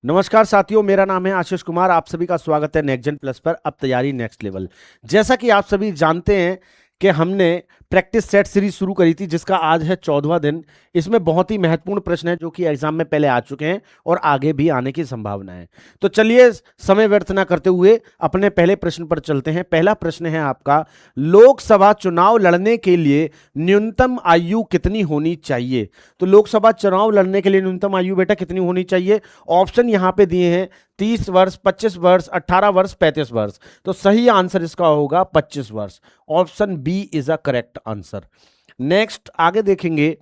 नमस्कार साथियों, मेरा नाम है आशीष कुमार। आप सभी का स्वागत है नेक्स्ट जेन प्लस पर। अब तैयारी नेक्स्ट लेवल। जैसा कि आप सभी जानते हैं कि हमने प्रैक्टिस सेट सीरीज शुरू करी थी, जिसका आज है 14वां दिन। इसमें बहुत ही महत्वपूर्ण प्रश्न है जो कि एग्जाम में पहले आ चुके हैं और आगे भी आने की संभावना है। तो चलिए समय व्यर्थ ना करते हुए अपने पहले प्रश्न पर चलते हैं। पहला प्रश्न है आपका, लोकसभा चुनाव लड़ने के लिए न्यूनतम आयु कितनी होनी चाहिए? तो लोकसभा चुनाव लड़ने के लिए न्यूनतम आयु बेटा कितनी होनी चाहिए? ऑप्शन यहां पे दिए हैं 30 वर्ष, 25 वर्ष, 18 वर्ष, 35 वर्ष। तो सही आंसर इसका होगा 25 वर्ष। Option B is a correct answer. Next आगे देखेंगे,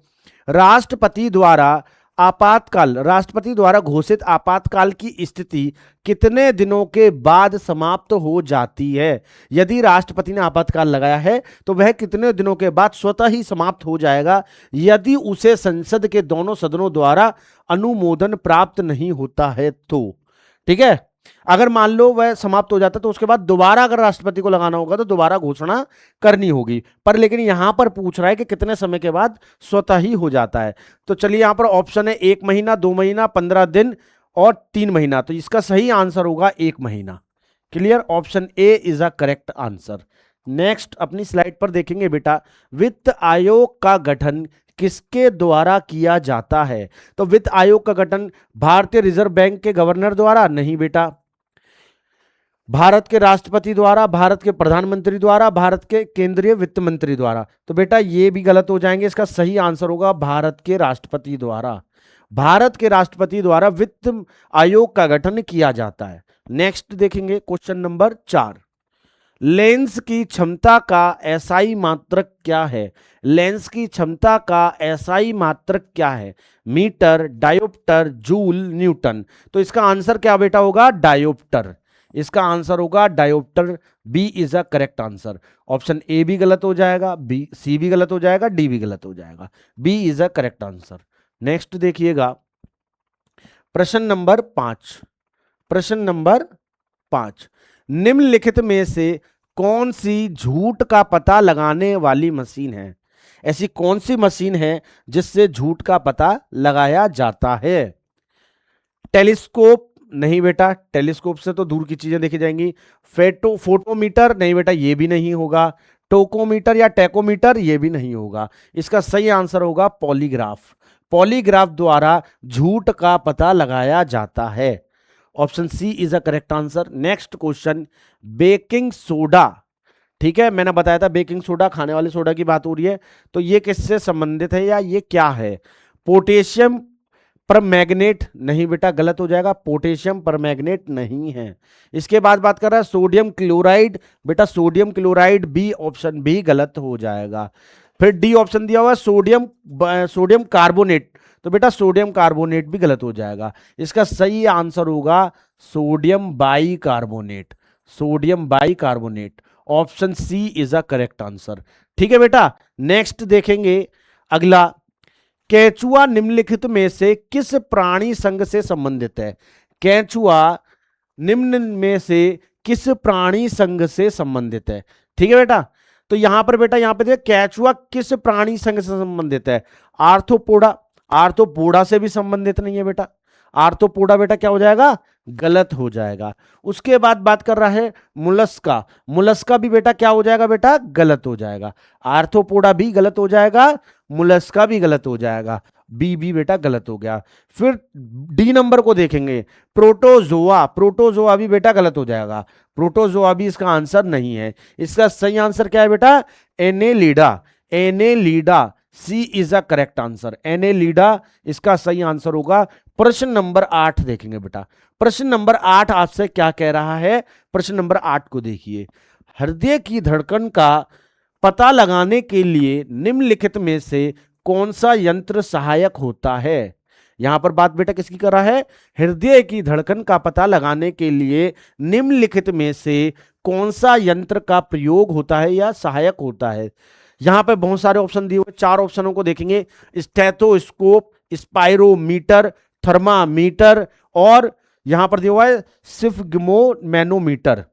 राष्ट्रपति द्वारा घोषित आपातकाल की स्थिति कितने दिनों के बाद समाप्त हो जाती है? यदि राष्ट्रपति ने आपातकाल लगाया है तो वह कितने दिनों के बाद स्वतः ही समाप्त हो जाएगा, यदि उसे संसद के दोनों सदनों द्वारा अनुमोदन प्राप्त नहीं होता है तो। ठीक है, अगर मान लो वह समाप्त हो जाता तो उसके बाद दोबारा अगर राष्ट्रपति को लगाना होगा तो दोबारा घोषणा करनी होगी। पर लेकिन यहां पर पूछ रहा है कि कितने समय के बाद स्वतः ही हो जाता है। तो चलिए, यहां पर ऑप्शन है 1 महीना, 2 महीना, 15 दिन और 3 महीना। तो इसका सही आंसर होगा 1 महीना। Clear? Option A is a correct answer. Next अपनी स्लाइड पर देखेंगे बेटा, वित्त आयोग का गठन किसके द्वारा किया जाता है? तो वित्त आयोग का गठन भारतीय रिजर्व बैंक के गवर्नर द्वारा नहीं बेटा, भारत के राष्ट्रपति द्वारा, भारत के प्रधानमंत्री द्वारा, भारत के केंद्रीय वित्त मंत्री द्वारा। तो बेटा ये भी गलत हो जाएंगे। इसका सही आंसर होगा भारत के राष्ट्रपति द्वारा। भारत के राष्ट्रपति द्वारा वित्त आयोग का गठन किया जाता है। नेक्स्ट देखेंगे क्वेश्चन नंबर 4, लेंस की क्षमता का एसआई मात्रक क्या है? लेंस की क्षमता का एसआई मात्रक क्या है? Metre, dioptre, joule, newton. तो इसका आंसर क्या बेटा होगा? डायोप्टर। इसका आंसर होगा dioptre. B is a correct answer. Option A भी गलत हो जाएगा, बी सी भी गलत हो जाएगा, डी भी गलत हो जाएगा। B is a correct answer. Next देखिएगा प्रश्न नंबर 5। प्रश्न नंबर 5, निम्नलिखित में से कौन सी झूठ का पता लगाने वाली मशीन है? ऐसी कौन सी मशीन है जिससे झूठ का पता लगाया जाता है? टेलीस्कोप नहीं बेटा, टेलीस्कोप से तो दूर की चीजें देखी जाएंगी। फोटोमीटर नहीं बेटा, ये भी नहीं होगा। टोकोमीटर या टेकोमीटर ये भी नहीं होगा। इसका सही आंसर होगा पॉलीग्राफ। पॉलीग्राफ द्वारा झूठ का पता लगाया जाता है। Option C is a correct answer. Next question, baking soda. ठीक है, मैंने बताया था बेकिंग सोडा, खाने वाले सोडा की बात हो रही है। तो ये किससे संबंधित है या ये क्या है? पोटेशियम परमैंगनेट नहीं बेटा, गलत हो जाएगा। पोटेशियम परमैंगनेट नहीं है। इसके बाद बात कर रहा है सोडियम क्लोराइड। बेटा sodium chloride B, option B गलत हो जाएगा। फिर डी ऑप्शन दिया हुआ है सोडियम कार्बोनेट। तो बेटा सोडियम कार्बोनेट भी गलत हो जाएगा। इसका सही आंसर होगा sodium bicarbonate. Sodium bicarbonate. Option C is a correct answer. ठीक है बेटा, नेक्स्ट देखेंगे अगला, केंचुआ निम्नलिखित में से किस प्राणी संघ से संबंधित है? केंचुआ निम्न में से किस प्राणी संघ से संबंधित है? ठीक है बेटा, तो यहां पर बेटा यहां पे देखिए केंचुआ किस प्राणी संघ से संबंधित है? आर्थ्रोपोडा। आर्थ्रोपोडा से भी संबंधित नहीं है बेटा। आर्थ्रोपोडा बेटा क्या हो जाएगा? गलत हो जाएगा। उसके बाद बात कर रहा है मुलस्का। मुलस्का भी बेटा क्या हो जाएगा? बेटा गलत हो जाएगा। आर्थ्रोपोडा भी गलत हो जाएगा, मुलस्का भी गलत हो जाएगा। बी भी बेटा गलत हो गया। फिर डी नंबर को देखेंगे, प्रोटोजोआ। प्रोटोजोआ भी बेटा गलत हो जाएगा। प्रोटोजोआ भी इसका आंसर नहीं है। इसका सही आंसर क्या है बेटा? Annelida. Annelida C is a correct answer. Annelida इसका सही आंसर होगा। प्रश्न नंबर 8 देखेंगे बेटा। प्रश्न नंबर 8 आपसे क्या कह रहा है? प्रश्न नंबर 8 को देखिए, हृदय की धड़कन का पता लगाने के लिए निम्नलिखित में से कौन सा यंत्र सहायक होता है? यहां पर बात बेटा किसकी कर रहा है? हृदय की धड़कन का पता लगाने के लिए निम्नलिखित में से कौन सा यंत्र का प्रयोग होता है या सहायक होता है? यहां पर बहुत सारे ऑप्शन दिए हुए, 4 ऑप्शनों को देखेंगे, स्टेथोस्कोप, स्पाइरोमीटर, थर्मामीटर और यहां पर दिया हुआ है स्फिग्मोमैनोमीटर।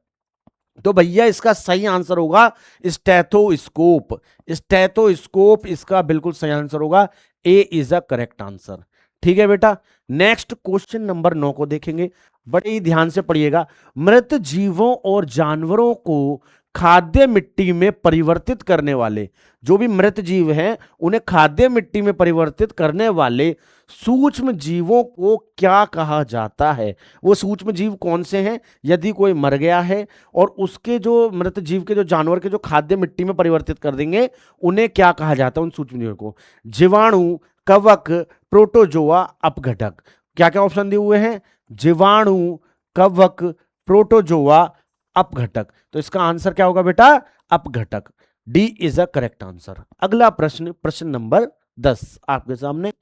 तो भैया इसका सही आंसर होगा स्टेथोस्कोप। स्टेथोस्कोप इसका बिल्कुल सही आंसर होगा। ए इज अ करेक्ट आंसर। ठीक है बेटा। नेक्स्ट क्वेश्चन नंबर 9 को देखेंगे, बड़े ही ध्यान से पढ़िएगा। मृत जीवों और जानवरों को खाद्य मिट्टी में परिवर्तित करने वाले, जो भी मृत जीव हैं उन्हें खाद्य मिट्टी में परिवर्तित करने वाले सूक्ष्म जीवों को क्या कहा जाता है? वो सूक्ष्म जीव कौन से हैं? यदि कोई मर गया है और उसके जो मृत जीव के जो जानवर के जो खाद्य मिट्टी में परिवर्तित कर देंगे, उन्हें क्या कहा जाता है उन सूक्ष्म जीवों को? जीवाणु, कवक, प्रोटोजोआ, अपघटक। क्या क्या ऑप्शन दिए हुए हैं? जीवाणु, कवक, प्रोटोजोआ, अपघटक। तो इसका आंसर क्या होगा बेटा? अपघटक। D is a correct answer. अगला प्रश्न, प्रश्न नंबर 10 आपके सामने।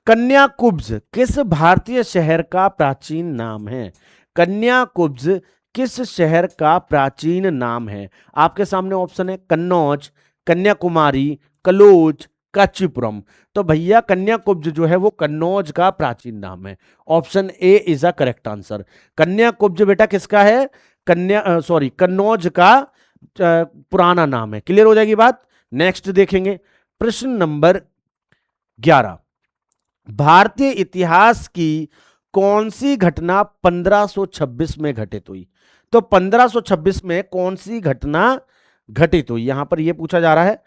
कन्याकुब्ज किस भारतीय शहर का प्राचीन नाम है? कन्याकुब्ज किस शहर का प्राचीन नाम है? आपके सामने ऑप्शन है कन्नौज, कन्याकुमारी, कलोज, कांचीपुरम। तो भैया कन्याकुब्ज जो है वो कन्नौज का प्राचीन नाम है। Option A is a correct answer. Kanyakubja बेटा किसका है? कन्नौज का पुराना नाम है। क्लियर हो जाएगी बात। नेक्स्ट देखेंगे प्रश्न नंबर 11। भारतीय इतिहास की कौन सी घटना 1526 में घटित हुई? तो 1526 में कौन सी घटना घटित हुई, यहां पर यह पूछा जा रहा है।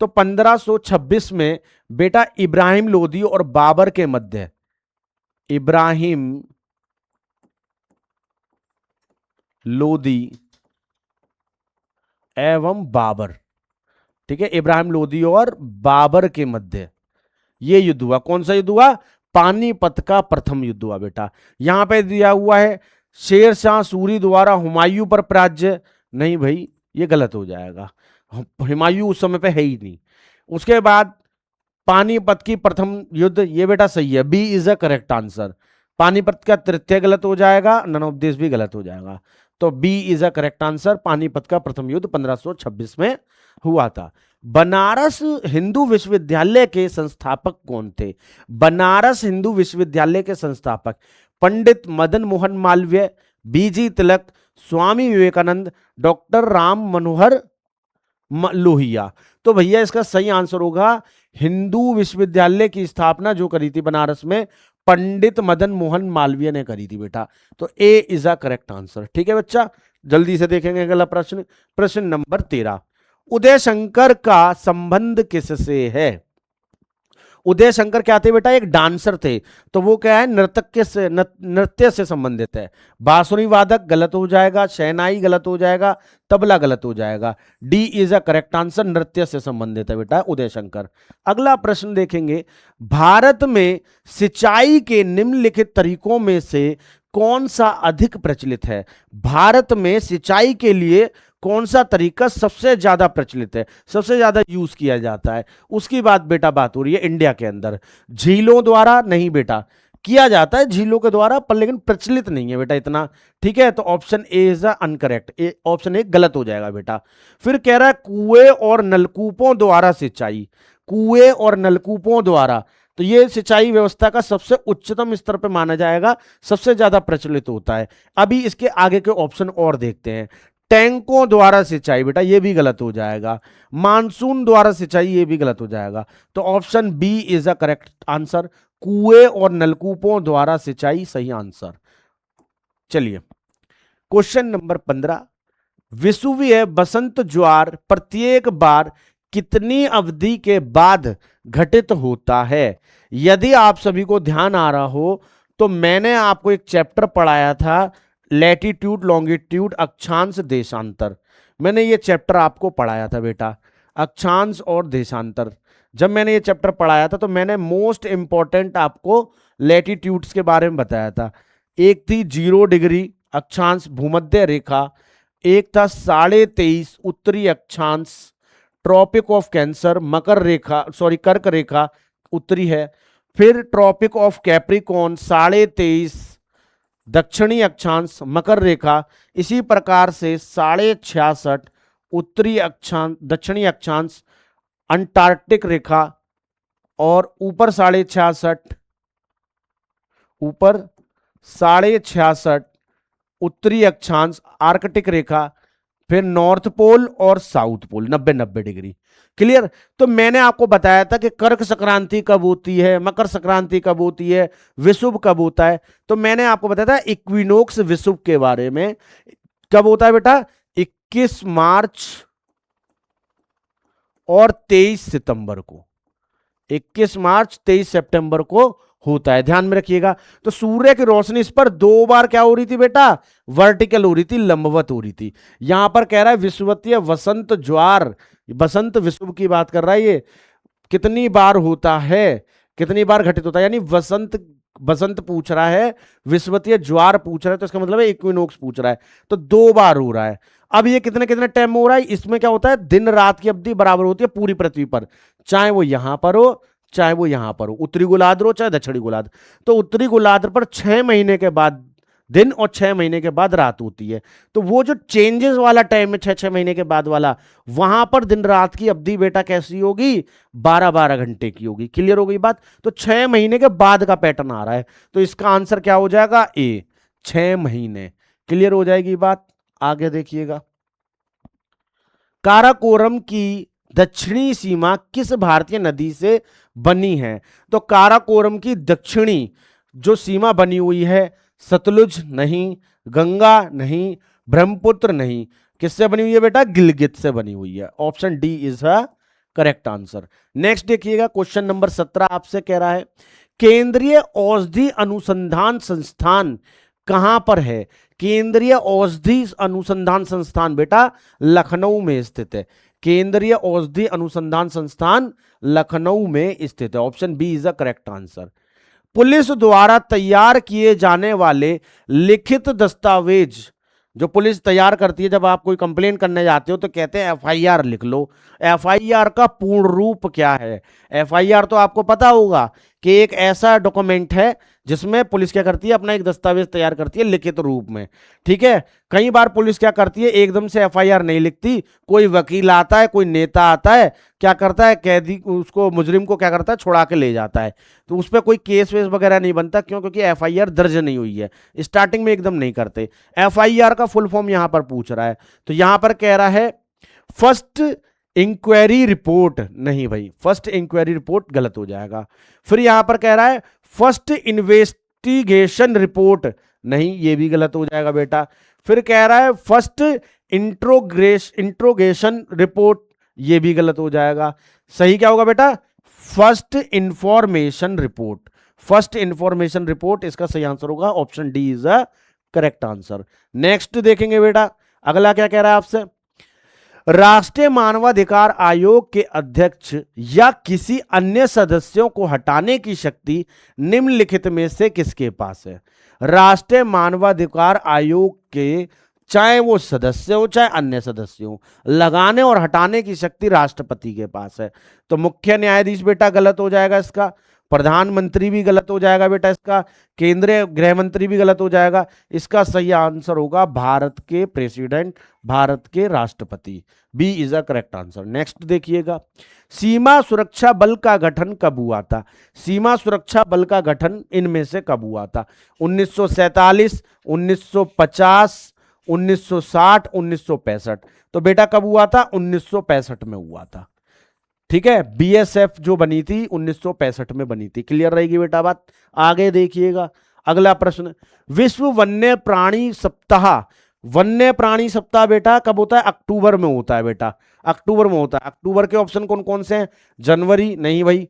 तो 1526 में बेटा इब्राहिम लोदी और बाबर के मध्य, इब्राहिम लोदी एवं बाबर, ठीक है, इब्राहिम लोदी और बाबर के मध्य ये युद्ध हुआ। कौन सा युद्ध हुआ? पानीपत का प्रथम युद्ध हुआ बेटा। यहां पे दिया हुआ है शेर शाह सूरी द्वारा हुमायूं पर पराजय। नहीं भाई, ये गलत हो जाएगा, हुमायूं उस समय पे है ही नहीं। उसके बाद पानीपत की प्रथम युद्ध, ये बेटा सही है, B is a correct answer. Panipat का तृतीय गलत हो जाएगा, ननोपदेश भी गलत हो जाएगा। तो B is a correct answer. Panipat का प्रथम युद्ध 1526 में हुआ था। बनारस हिंदू विश्वविद्यालय के संस्थापक कौन थे? बनारस हिंदू विश्वविद्यालय के संस्थापक पंडित मदन मोहन मालवीय, बीजी तिलक, स्वामी विवेकानंद, डॉक्टर राम मनोहर लोहिया। तो भैया इसका सही आंसर होगा हिंदू विश्वविद्यालय की स्थापना जो करी थी बनारस में, पंडित मदन मोहन मालवीय ने करी थी बेटा। तो ए इज अ करेक्ट आंसर। ठीक है बच्चा, जल्दी से देखेंगे अगला प्रश्न, प्रश्न नंबर 13। उदय शंकर का संबंध किससे है? उदय शंकर क्या थे बेटा? एक डांसर थे। तो वो क्या है? नृत्य से संबंधित है। बांसुरी वादक गलत हो जाएगा, शहनाई गलत हो जाएगा, तबला गलत हो जाएगा। D is a correct answer. नृत्य से संबंधित है बेटा उदय शंकर। अगला प्रश्न देखेंगे, भारत में सिंचाई के निम्नलिखित तरीकों में से कौन सा अधिक प्रचलित है? भारत में सिंचाई के लिए कौन सा तरीका सबसे ज्यादा प्रचलित है, सबसे ज्यादा यूज किया जाता है? उसकी बात बेटा बात हो रही है इंडिया के अंदर। झीलों द्वारा नहीं बेटा, किया जाता है झीलों के द्वारा पर लेकिन प्रचलित नहीं है बेटा इतना। ठीक है, तो option A is incorrect, option A गलत हो जाएगा बेटा। फिर कह रहा है कुएं और नलकूपों द्वारा सिंचाई, कुएं और नलकूपों द्वारा। तो ये सिंचाई व्यवस्था का सबसे उच्चतम स्तर पर माना जाएगा, सबसे ज्यादा प्रचलित होता है। अभी इसके आगे के ऑप्शन और देखते हैं। टैंकों द्वारा सिंचाई बेटा ये भी गलत हो जाएगा। मानसून द्वारा सिंचाई ये भी गलत हो जाएगा। तो option B is a correct answer. कुएं और नलकूपों द्वारा सिंचाई सही आंसर। चलिए क्वेश्चन नंबर 15। विषुवीय बसंत ज्वार प्रत्येक बार कितनी अवधि के बाद घटित होता है? यदि आप सभी को ध्यान आ रहा हो तो मैंने आपको एक चैप्टर पढ़ाया था, लैटिट्यूड लॉन्गिट्यूड अक्षांश देशांतर। मैंने ये चैप्टर आपको पढ़ाया था बेटा, अक्षांश और देशांतर। जब मैंने ये चैप्टर पढ़ाया था तो मैंने मोस्ट इंपॉर्टेंट आपको लैटिट्यूड्स के बारे में बताया था। एक थी 0 डिग्री अक्षांश भूमध्य रेखा, एक था 23.5 उत्तरी अक्षांश ट्रॉपिक ऑफ कैंसर, मकर रेखा कर्क रेखा उत्तरी है। फिर ट्रॉपिक ऑफ कैप्रिकॉर्न 23.5 दक्षिणी अक्षांश मकर रेखा। इसी प्रकार से 66.5 उत्तरी अक्षांश दक्षिणी अक्षांश अंटार्कटिक रेखा, और ऊपर 66.5 उत्तरी अक्षांश आर्कटिक रेखा। फिर नॉर्थ पोल और साउथ पोल 90-90 डिग्री। क्लियर। तो मैंने आपको बताया था कि कर्क संक्रांति कब होती है, मकर संक्रांति कब होती है, विषुव कब होता है। तो मैंने आपको बताया था इक्विनोक्स विषुव के बारे में। कब होता है बेटा? 21 मार्च और 23 सितंबर को। 21 मार्च 23 सितंबर को होता है, ध्यान में रखिएगा। तो सूर्य की रोशनी इस पर 2 बार क्या हो रही थी बेटा? वर्टिकल हो रही थी, लंबवत हो रही थी। यहां पर कह रहा है विषुवतीय वसंत ज्वार, बसंत विषुव की बात कर रहा है ये, कितनी बार होता है, कितनी बार घटित होता है, यानी वसंत, बसंत पूछ रहा है, विषुवतीय ज्वार पूछ रहा है, तो इसका मतलब है इक्विनोक्स पूछ रहा है। तो 2 बार हो रहा है। अब ये कितने कितने टाइम में हो रहा है? इसमें क्या होता है, दिन रात की अवधि बराबर होती है पूरी पृथ्वी पर, चाहे वो यहां पर हो चाहे वो यहां पर हो, उत्तरी गोलार्ध हो चाहे दक्षिणी गोलार्ध। तो उत्तरी गोलार्ध पर 6 महीने के बाद दिन और 6 महीने के बाद रात होती है। तो वो जो चेंजेस वाला टाइम है 6-6 महीने के बाद वाला, वहां पर दिन रात की अवधि बेटा कैसी होगी? 12-12 घंटे की होगी। क्लियर हो गई बात? तो 6 महीने के बाद का पैटर्न आ रहा है, तो इसका आंसर क्या हो जाएगा? ए, 6 महीने। क्लियर हो जाएगी बात। आगे देखिएगा, काराकोरम की दक्षिणी सीमा किस भारतीय नदी से बनी है? तो काराकोरम की दक्षिणी जो सीमा बनी हुई है, सतलुज नहीं, गंगा नहीं, ब्रह्मपुत्र नहीं, किससे बनी हुई है बेटा? गिलगित से बनी हुई है। Option D is a correct answer. Next देखिएगा, क्वेश्चन नंबर 17 आपसे कह रहा है केंद्रीय औषधि अनुसंधान संस्थान कहां पर है? केंद्रीय औषधि अनुसंधान संस्थान बेटा लखनऊ में स्थित है। केंद्रीय औषधि अनुसंधान संस्थान लखनऊ में स्थित है। Option B is the correct answer. Police द्वारा तैयार किए जाने वाले लिखित दस्तावेज, जो पुलिस तैयार करती है, जब आप कोई कंप्लेन करने जाते हो तो कहते हैं एफआईआर लिख लो। एफआईआर का पूर्ण रूप क्या है? एफआईआर तो आपको पता होगा कि एक ऐसा डॉक्यूमेंट है जिसमें पुलिस क्या करती है, अपना एक दस्तावेज तैयार करती है लिखित रूप में। ठीक है। कई बार पुलिस क्या करती है, एकदम से एफआईआर नहीं लिखती, कोई वकील आता है, कोई नेता आता है, क्या करता है, कैदी उसको, मुजरिम को क्या करता है, छुड़ा के ले जाता है। तो उस पर कोई केस वेस वगैरह नहीं बनता, क्यों? क्योंकि एफआईआर दर्ज नहीं हुई है। स्टार्टिंग में एकदम नहीं करते। एफआईआर का फुल फॉर्म यहां पर पूछ रहा है, तो यहां पर कह रहा है फर्स्ट इंक्वायरी रिपोर्ट। नहीं भाई, फर्स्ट इंक्वायरी रिपोर्ट गलत हो जाएगा। फिर यहां पर कह रहा है फर्स्ट इन्वेस्टिगेशन रिपोर्ट। नहीं, ये भी गलत हो जाएगा बेटा। फिर कह रहा है फर्स्ट इंट्रोगेशन रिपोर्ट, ये भी गलत हो जाएगा। सही क्या होगा बेटा? First information report. First information report इसका सही आंसर होगा। Option D is a correct answer. Next देखेंगे बेटा, अगला क्या कह रहा है आपसे, राष्ट्रीय मानवाधिकार आयोग के अध्यक्ष या किसी अन्य सदस्यों को हटाने की शक्ति निम्नलिखित में से किसके पास है? राष्ट्रीय मानवाधिकार आयोग के चाहे वो सदस्य हो चाहे अन्य सदस्य हो, लगाने और हटाने की शक्ति राष्ट्रपति के पास है। तो मुख्य न्यायाधीश बेटा गलत हो जाएगा इसका, प्रधानमंत्री भी गलत हो जाएगा बेटा इसका, केंद्रीय गृह मंत्री भी गलत हो जाएगा। इसका सही आंसर होगा भारत के प्रेसिडेंट, भारत के राष्ट्रपति। B is a correct answer. Next देखिएगा, सीमा सुरक्षा बल का गठन कब हुआ था? सीमा सुरक्षा बल का गठन इनमें से कब हुआ था? 1947, 1950, 1960, 1965। तो बेटा कब हुआ था? 1965 में हुआ था। ठीक है। बीएसएफ जो बनी थी 1965 में बनी थी। क्लियर रहेगी बेटा बात। आगे देखिएगा, अगला प्रश्न, विश्व वन्य प्राणी सप्ताह, वन्य प्राणी सप्ताह बेटा कब होता है? अक्टूबर में होता है बेटा, अक्टूबर में होता है। अक्टूबर के ऑप्शन कौन कौन से हैं? जनवरी नहीं भाई,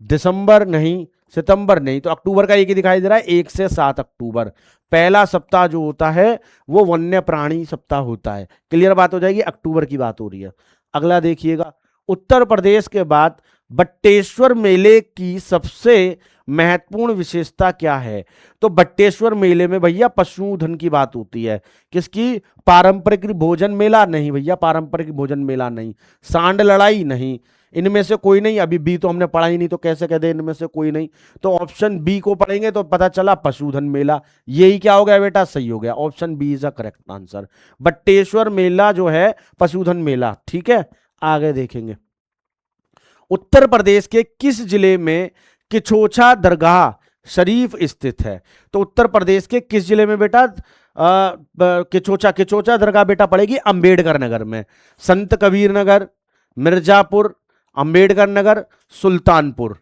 दिसंबर नहीं, सितंबर नहीं। तो अक्टूबर का एक ही दिखाई दे रहा है, 1 से 7 अक्टूबर। पहला सप्ताह जो होता है वो वन्य प्राणी सप्ताह होता है। क्लियर बात हो जाएगी, अक्टूबर की बात हो रही है। अगला देखिएगा, उत्तर प्रदेश के बाद बट्टेश्वर मेले की सबसे महत्वपूर्ण विशेषता क्या है? तो बट्टेश्वर मेले में भैया पशुधन की बात होती है। किसकी? पारंपरिक भोजन मेला नहीं भैया, पारंपरिक भोजन मेला नहीं। सांड लड़ाई नहीं, इनमें से कोई नहीं। अभी बी तो हमने पढ़ा ही नहीं, तो कैसे कह दे इनमें से कोई नहीं। तो ऑप्शन बी को पढ़ेंगे तो पता चला पशुधन मेला। यही क्या हो गया बेटा? सही हो गया। Option B is a correct answer. Bateshwar मेला जो है पशुधन मेला। ठीक है। आगे देखेंगे, उत्तर प्रदेश के किस जिले में किछोछा दरगाह शरीफ स्थित है। तो उत्तर प्रदेश के किस जिले में बेटा किचोचा दरगाह बेटा पड़ेगी? अंबेडकर नगर में। संत कबीर नगर, मिर्जापुर, अंबेडकर नगर, सुल्तानपुर।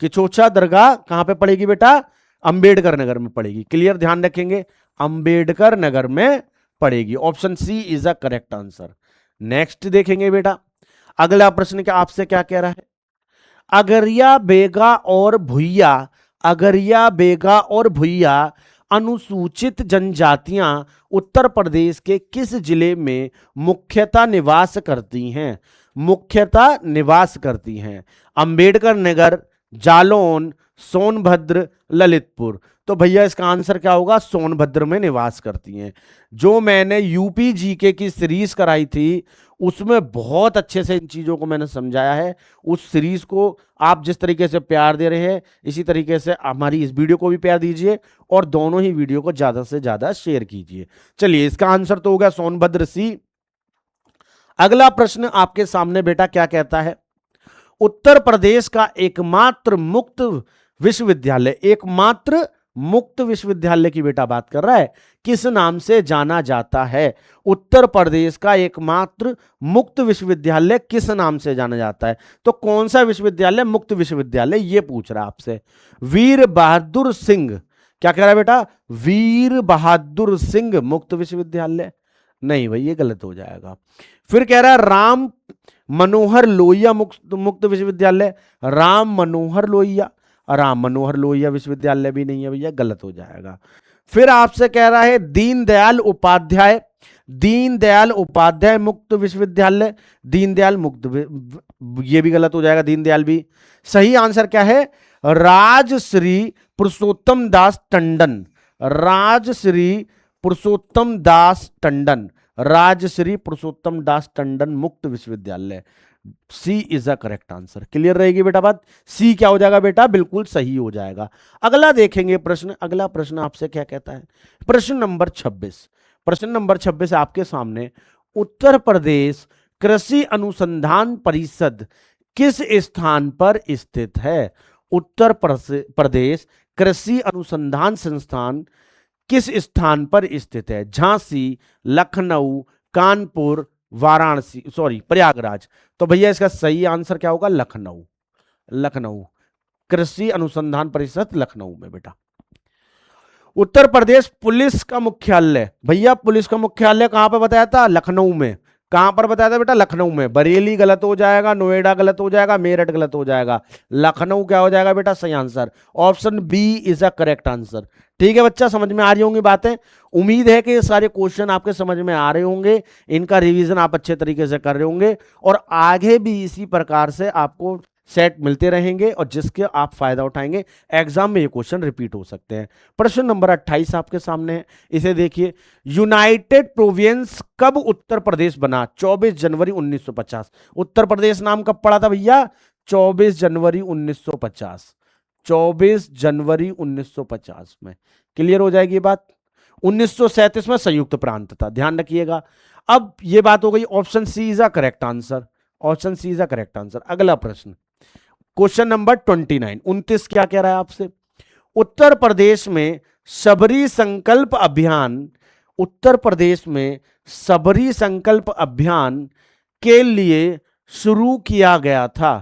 किचोचा दरगाह कहां पे पड़ेगी बेटा? अंबेडकर नगर में पड़ेगी। क्लियर, ध्यान रखेंगे, अंबेडकर नगर में पड़ेगी। Option C is a correct answer. Next देखेंगे बेटा, अगला प्रश्न क्या आपसे क्या कह रहा है? अगरिया बेगा और भुइया, अगरिया बेगा और भुइया अनुसूचित जनजातियां उत्तर प्रदेश के किस जिले में मुख्यतः निवास करती हैं? मुख्यतः निवास करती हैं। अंबेडकर नगर, जालौन, सोनभद्र, ललितपुर। तो भैया इसका आंसर क्या होगा? सोनभद्र में निवास करती हैं। जो मैंने यूपी जीके की सीरीज कराई थी उसमें बहुत अच्छे से इन चीजों को मैंने समझाया है। उस सीरीज को आप जिस तरीके से प्यार दे रहे हैं इसी तरीके से हमारी इस वीडियो को भी प्यार दीजिए और दोनों ही वीडियो को ज्यादा से ज्यादा शेयर कीजिए। चलिए, इसका आंसर तो होगा सोनभद्र सी। अगला प्रश्न आपके सामने बेटा क्या कहता है? उत्तर प्रदेश का एकमात्र मुक्त विश्वविद्यालय, एकमात्र मुक्त विश्वविद्यालय की बेटा बात कर रहा है, किस नाम से जाना जाता है? उत्तर प्रदेश का एकमात्र मुक्त विश्वविद्यालय किस नाम से जाना जाता है? तो कौन सा विश्वविद्यालय मुक्त विश्वविद्यालय, ये पूछ रहा है आपसे। वीर बहादुर सिंह, क्या कह रहा है बेटा? वीर बहादुर सिंह मुक्त विश्वविद्यालय? नहीं भाई, ये गलत हो जाएगा। फिर कह रहा है राम मनोहर लोहिया मुक्त विश्वविद्यालय, राम मनोहर लोहिया, राम मनोहर लोहिया विश्वविद्यालय भी नहीं है भैया, गलत हो जाएगा। फिर आपसे कह रहा है दीनदयाल उपाध्याय, दीनदयाल उपाध्याय मुक्त विश्वविद्यालय, दीनदयाल मुक्त, ये भी गलत हो जाएगा, दीनदयाल भी। सही आंसर क्या है? राजश्री पुरुषोत्तम दास टंडन, राजश्री पुरुषोत्तम दास टंडन, राजश्री पुरुषोत्तम दास टंडन मुक्त विश्वविद्यालय। C is a correct answer. Clear रहेगी बेटा बात? सी क्या हो जाएगा बेटा? बिल्कुल सही हो जाएगा। अगला देखेंगे प्रश्न, अगला प्रश्न आपसे क्या कहता है? प्रश्न नंबर 26, प्रश्न नंबर 26 आपके सामने। उत्तर प्रदेश कृषि अनुसंधान परिषद किस स्थान पर स्थित है? उत्तर प्रदेश कृषि अनुसंधान संस्थान किस स्थान पर स्थित है? झांसी, लखनऊ, कानपुर, वाराणसी, सॉरी प्रयागराज। तो भैया इसका सही आंसर क्या होगा? लखनऊ, लखनऊ। कृषि अनुसंधान परिषद लखनऊ में बेटा। उत्तर प्रदेश पुलिस का मुख्यालय, भैया पुलिस का मुख्यालय कहां पर बताया था? लखनऊ में। कहां पर बताया था बेटा? लखनऊ में। बरेली गलत हो जाएगा, नोएडा गलत हो जाएगा, मेरठ गलत हो जाएगा, लखनऊ क्या हो जाएगा बेटा? सही answer. Option B is a correct answer. ठीक है बच्चा, समझ में आ रही होंगी बातें। उम्मीद है कि ये सारे क्वेश्चन आपके समझ में आ रहे होंगे, इनका रिवीजन आप अच्छे तरीके से कर रहे होंगे और आगे भी इसी प्रकार से आपको सेट मिलते रहेंगे और जिसके आप फायदा उठाएंगे। एग्जाम में ये क्वेश्चन रिपीट हो सकते हैं। प्रश्न नंबर 28 आपके सामने है, इसे देखिए। यूनाइटेड प्रोविंस कब उत्तर प्रदेश बना? 24 जनवरी 1950। उत्तर प्रदेश नाम कब पड़ा था भैया? 24 जनवरी 1950, 24 जनवरी 1950 में। क्लियर हो जाएगी बात? 1937 में संयुक्त प्रांत था, ध्यान रखिएगा। अब ये बात हो गई, option C is a correct answer, option C is a correct answer. अगला प्रश्न, क्वेश्चन नंबर 29, 29 क्या कह रहा है आपसे? उत्तर प्रदेश में सबरी संकल्प अभियान, उत्तर प्रदेश में सबरी संकल्प अभियान के लिए शुरू किया गया था।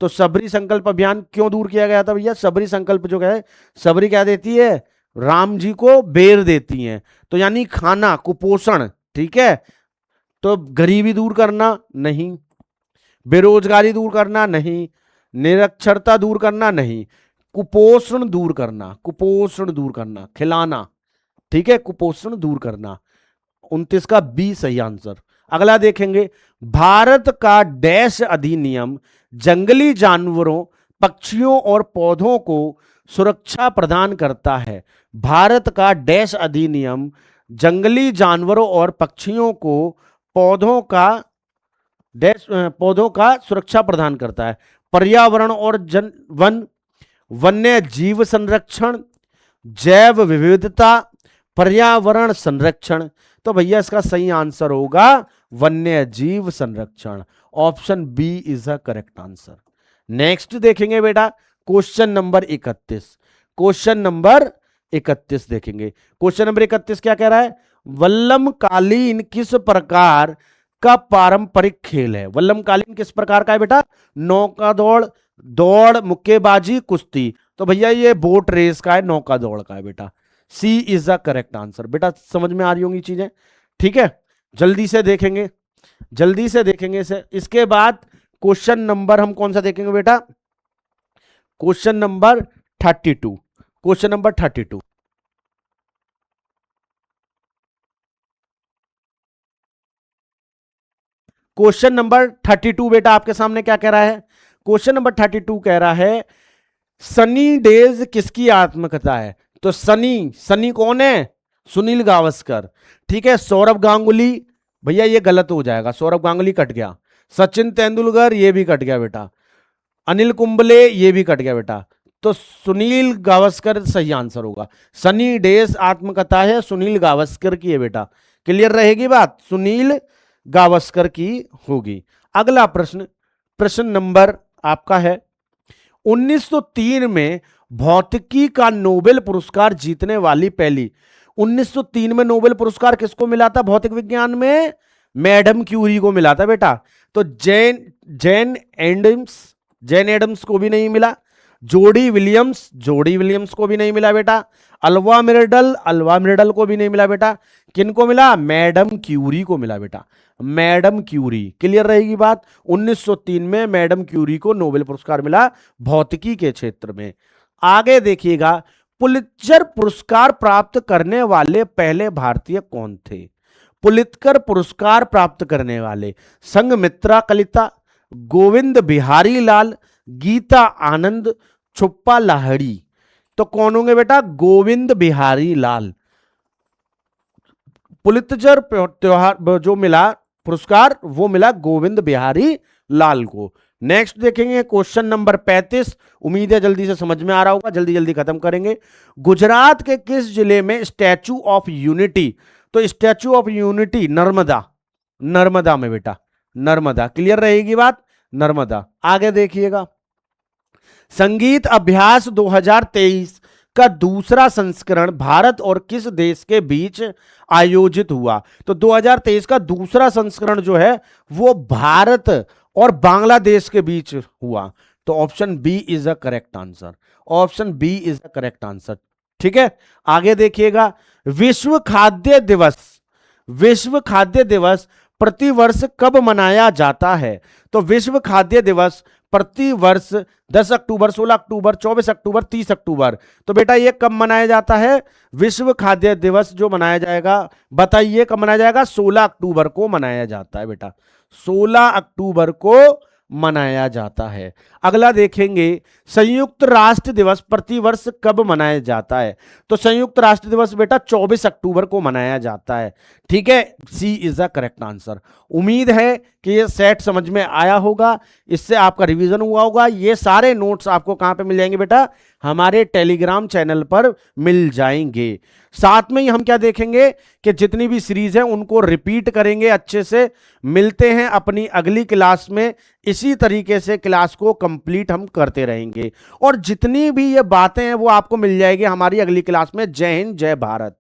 तो सबरी संकल्प अभियान क्यों दूर किया गया था भैया? सबरी संकल्प जो है, सबरी क्या देती है? राम जी को बेर देती हैं, तो यानी खाना, कुपोषण, ठीक है। तो गरीबी दूर करना नहीं, बेरोजगारी दूर करना नहीं, निरक्षरता दूर करना नहीं, कुपोषण दूर करना, कुपोषण दूर करना, खिलाना, ठीक है, कुपोषण दूर करना। 29 का बी सही आंसर। अगला देखेंगे, भारत का डैश अधिनियम जंगली जानवरों, पक्षियों और पौधों को सुरक्षा प्रदान करता है। भारत का डैश अधिनियम जंगली जानवरों और पक्षियों को पौधों का सुरक्षा प्रदान करता है। पर्यावरण और वन्य जीव संरक्षण, जैव विविधता, पर्यावरण संरक्षण। तो भैया इसका सही आंसर होगा वन्य जीव संरक्षण। Option B is a correct answer. Next देखेंगे बेटा, क्वेश्चन नंबर 31, क्वेश्चन नंबर 31 देखेंगे। क्वेश्चन नंबर 31 क्या कह रहा है? वल्लमकालीन किस प्रकार का पारंपरिक खेल है? वल्लमकालीन किस प्रकार का है बेटा? नौका दौड़, दौड़, मुक्केबाजी, कुश्ती। तो भैया ये बोट रेस का है, नौका दौड़ का है बेटा। सी इज द करेक्ट आंसर। बेटा समझ में आ रही होंगी चीजें, ठीक है? जल्दी से देखेंगे, जल्दी से देखेंगे इसे। इसके बाद क्वेश्चन नंबर हम कौन सा देखेंगे बेटा? Question number 32। Question number 32। Question number 32 बेटा आपके सामने क्या कह रहा है? क्वेश्चन नंबर 32 कह रहा है सनी डेज किसकी आत्मकथा है? तो सनी, सनी कौन है? सुनील गावस्कर, ठीक है? सौरभ गांगुली, भैया ये गलत हो जाएगा, सौरभ गांगुली कट गया। सचिन तेंदुलकर, ये भी कट गया बेटा। अनिल कुंबले, ये भी कट गया बेटा। तो सुनील गावस्कर सही आंसर होगा। सनी डेज आत्मकथा है सुनील गावस्कर की है बेटा। क्लियर रहेगी बात? सुनील गावस्कर की होगी। अगला प्रश्न, प्रश्न नंबर आपका है 1903 में भौतिकी का नोबेल पुरस्कार जीतने वाली पहली, 1903 में नोबेल पुरस्कार किसको मिला था भौतिक विज्ञान में? मैडम क्यूरी को मिला था बेटा। तो जैन एडम्स, जैन एडम्स को भी नहीं मिला। जोडी विलियम्स, जोडी विलियम्स को भी नहीं मिला बेटा। अल्वा मिर्डल, अल्वा मिर्डल को भी नहीं मिला बेटा। किनको मिला? मैडम क्यूरी को मिला बेटा, मैडम क्यूरी। क्लियर रहेगी बात? 1903 में मैडम क्यूरी को नोबेल पुरस्कार मिला भौतिकी के क्षेत्र में। आगे देखिएगा, पुलित्जर पुरस्कार प्राप्त करने वाले पहले भारतीय कौन थे? पुलित्जर पुरस्कार प्राप्त करने वाले संघमित्रा कलिता, गोविंद बिहारी लाल, गीता आनंद, छुप्पा लाहिड़ी। तो कौन होंगे बेटा? गोविंद बिहारी लाल। पुलित्जर त्योहार जो मिला पुरस्कार, वो मिला गोविंद बिहारी लाल को। नेक्स्ट देखेंगे क्वेश्चन नंबर 35। उम्मीद है जल्दी से समझ में आ रहा होगा, जल्दी जल्दी खत्म करेंगे। गुजरात के किस जिले में स्टैचू ऑफ यूनिटी? तो statue of unity Narmada, Narmada में बेटा, नर्मदा। क्लियर रहेगी बात? नर्मदा। आगे देखिएगा, संगीत अभ्यास 2023 का दूसरा संस्करण भारत और किस देश के बीच आयोजित हुआ? तो 2023 का दूसरा संस्करण जो है वो भारत और बांग्लादेश के बीच हुआ। तो option B is the correct answer, option B is the correct answer, ठीक है? आगे देखिएगा, विश्व खाद्य दिवस, विश्व खाद्य दिवस प्रतिवर्ष कब मनाया जाता है? तो विश्व खाद्य दिवस प्रतिवर्ष 10 अक्टूबर, 16 अक्टूबर, 24 अक्टूबर, 30 अक्टूबर। तो बेटा ये कब मनाया जाता है? विश्व खाद्य दिवस जो मनाया जाएगा, बताइए कब मनाया जाएगा? 16 अक्टूबर को मनाया जाता है बेटा, 16 अक्टूबर को मनाया जाता है। अगला देखेंगे, संयुक्त राष्ट्र दिवस प्रतिवर्ष कब मनाया जाता है? तो संयुक्त राष्ट्र दिवस बेटा 24 अक्टूबर को मनाया जाता है, ठीक है? सी इज द करेक्ट आंसर। उम्मीद है कि ये सेट समझ में आया होगा, इससे आपका रिवीजन हुआ होगा। ये सारे नोट्स आपको कहां पे मिल जाएंगे बेटा? हमारे टेलीग्राम चैनल पर मिल जाएंगे। साथ में ही हम क्या देखेंगे कि जितनी भी सीरीज है उनको रिपीट करेंगे अच्छे से। मिलते हैं अपनी अगली क्लास में, इसी तरीके से क्लास को कंप्लीट हम करते रहेंगे और जितनी भी ये बातें हैं वो आपको मिल जाएगी हमारी अगली क्लास में। जय हिंद, जय भारत।